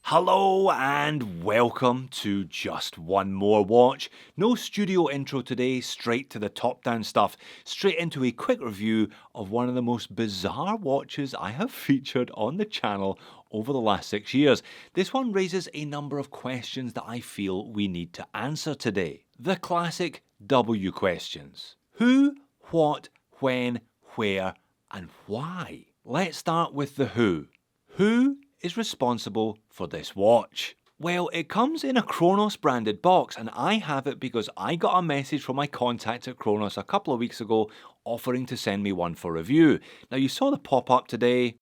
Hello and welcome to Just One More Watch. No studio intro today, straight to the top down stuff, straight into a quick review of one of the most bizarre watches I have featured on the channel over the last 6 years. This one raises a number of questions that I feel we need to answer today. The classic W questions. Who, what, when, where, and why? Let's start with the who. Who is responsible for this watch? Well, it comes in a Kronos branded box, and I have it because I got a message from my contact at Kronos a couple of weeks ago offering to send me one for review. Now, you saw the pop-up today.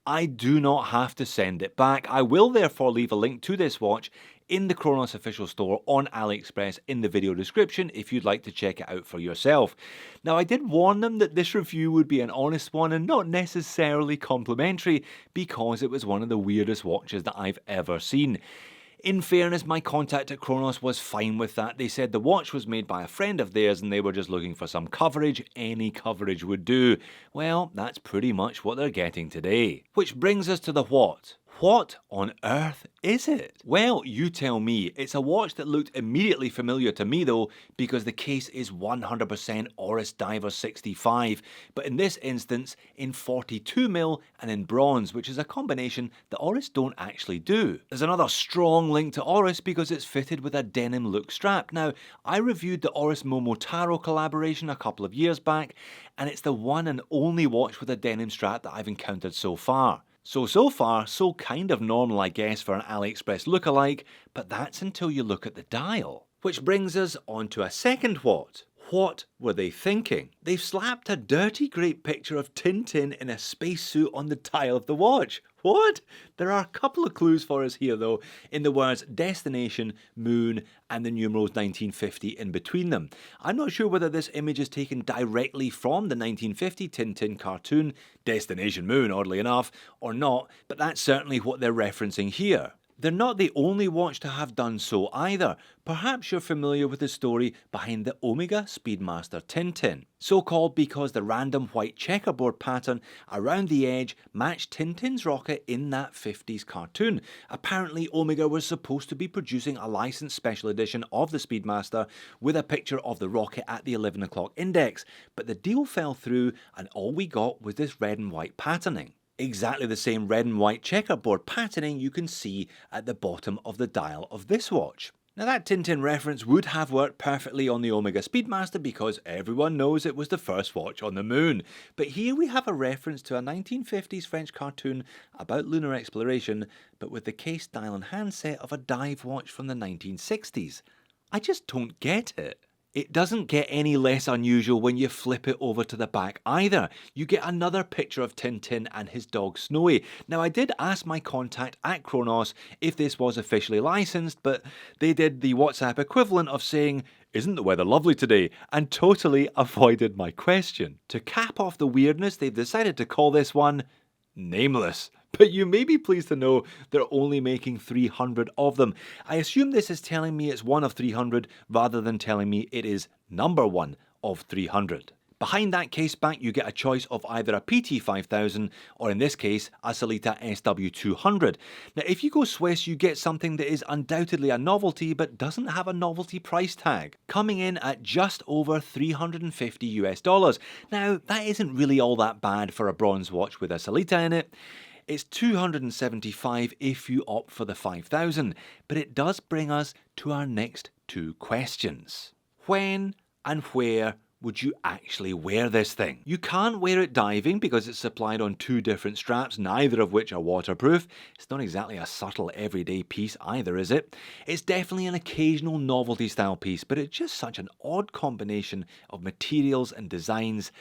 I do not have to send it back. I will therefore leave a link to this watch in the Kronos official store on AliExpress in the video description if you'd like to check it out for yourself. Now, I did warn them that this review would be an honest one and not necessarily complimentary because it was one of the weirdest watches that I've ever seen. In fairness, my contact at Kronos was fine with that. They said the watch was made by a friend of theirs and they were just looking for some coverage. Any coverage would do. Well, that's pretty much what they're getting today. Which brings us to the what. What on earth is it? Well, you tell me. It's a watch that looked immediately familiar to me though, because the case is 100% Oris Diver 65, but in this instance in 42mm and in bronze, which is a combination that Oris don't actually do. There's another strong link to Oris because it's fitted with a denim look strap. Now, I reviewed the Oris Momotaro collaboration a couple of years back, and it's the one and only watch with a denim strap that I've encountered so far. So far, so kind of normal I guess for an AliExpress lookalike, but that's until you look at the dial. Which brings us on to a second what. What were they thinking? They've slapped a dirty great picture of Tintin in a spacesuit on the dial of the watch. What? There are a couple of clues for us here though, in the words destination, moon, and the numerals 1950 in between them. I'm not sure whether this image is taken directly from the 1950 Tintin cartoon, Destination Moon oddly enough, or not, but that's certainly what they're referencing here. They're not the only watch to have done so either. Perhaps you're familiar with the story behind the Omega Speedmaster Tintin. So called because the random white checkerboard pattern around the edge matched Tintin's rocket in that 50s cartoon. Apparently Omega was supposed to be producing a licensed special edition of the Speedmaster with a picture of the rocket at the 11 o'clock index, but the deal fell through and all we got was this red and white patterning. Exactly the same red and white checkerboard patterning you can see at the bottom of the dial of this watch. Now that Tintin reference would have worked perfectly on the Omega Speedmaster because everyone knows it was the first watch on the moon. But here we have a reference to a 1950s French cartoon about lunar exploration, but with the case, dial and handset of a dive watch from the 1960s. I just don't get it. It doesn't get any less unusual when you flip it over to the back either. You get another picture of Tintin and his dog Snowy. Now I did ask my contact at Kronos if this was officially licensed, but they did the WhatsApp equivalent of saying, "Isn't the weather lovely today?" and totally avoided my question. To cap off the weirdness, they've decided to call this one Nameless. But you may be pleased to know they're only making 300 of them. I assume this is telling me it's one of 300 rather than telling me it is number one of 300. Behind that case back you get a choice of either a PT5000 or in this case a Sellita SW200. Now if you go Swiss you get something that is undoubtedly a novelty but doesn't have a novelty price tag, coming in at just over $350 US. Now that isn't really all that bad for a bronze watch with a Sellita in it. It's $275 if you opt for the 5000, but it does bring us to our next two questions. When and where would you actually wear this thing? You can't wear it diving because it's supplied on two different straps, neither of which are waterproof. It's not exactly a subtle everyday piece either, is it? It's definitely an occasional novelty style piece, but it's just such an odd combination of materials and designs.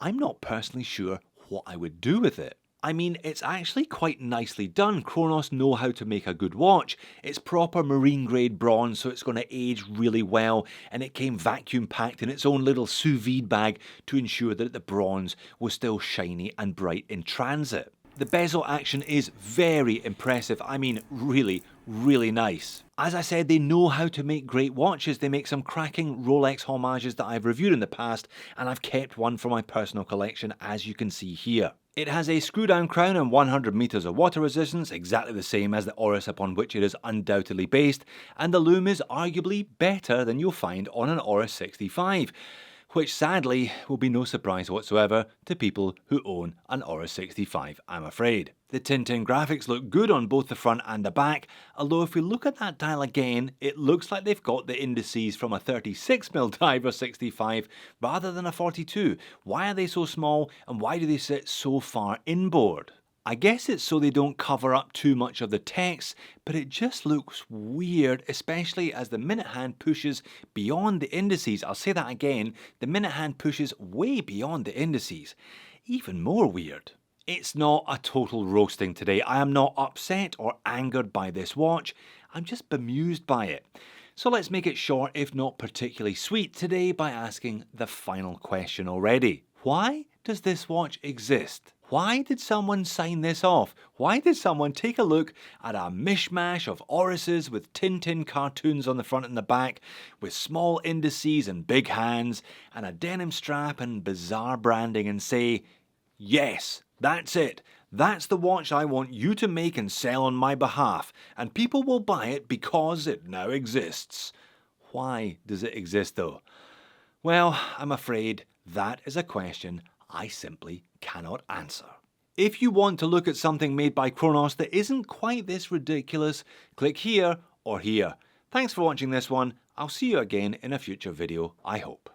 I'm not personally sure what I would do with it. I mean, it's actually quite nicely done. Kronos know how to make a good watch. It's proper marine grade bronze, so it's going to age really well, and it came vacuum packed in its own little sous vide bag to ensure that the bronze was still shiny and bright in transit. The bezel action is very impressive. I mean, really nice. As I said, they know how to make great watches. They make some cracking Rolex homages that I've reviewed in the past, and I've kept one for my personal collection, as you can see here. It has a screw-down crown and 100 metres of water resistance, exactly the same as the Oris upon which it is undoubtedly based, and the loom is arguably better than you'll find on an Oris 65, which sadly will be no surprise whatsoever to people who own an Oris 65, I'm afraid. The Tintin graphics look good on both the front and the back, although if we look at that dial again, it looks like they've got the indices from a 36mm Diver 65 rather than a 42. Why are they so small and why do they sit so far inboard? I guess it's so they don't cover up too much of the text, but it just looks weird, especially as the minute hand pushes beyond the indices. I'll say that again, the minute hand pushes way beyond the indices. Even more weird. It's not a total roasting today. I am not upset or angered by this watch. I'm just bemused by it. So let's make it short, if not particularly sweet today, by asking the final question already. Why does this watch exist? Why did someone sign this off? Why did someone take a look at a mishmash of Orises with Tintin cartoons on the front and the back, with small indices and big hands, and a denim strap and bizarre branding and say, yes, that's it. That's the watch I want you to make and sell on my behalf, and people will buy it because it now exists. Why does it exist though? Well, I'm afraid that is a question I simply cannot answer. If you want to look at something made by Kronos that isn't quite this ridiculous, click here or here. Thanks for watching this one. I'll see you again in a future video, I hope.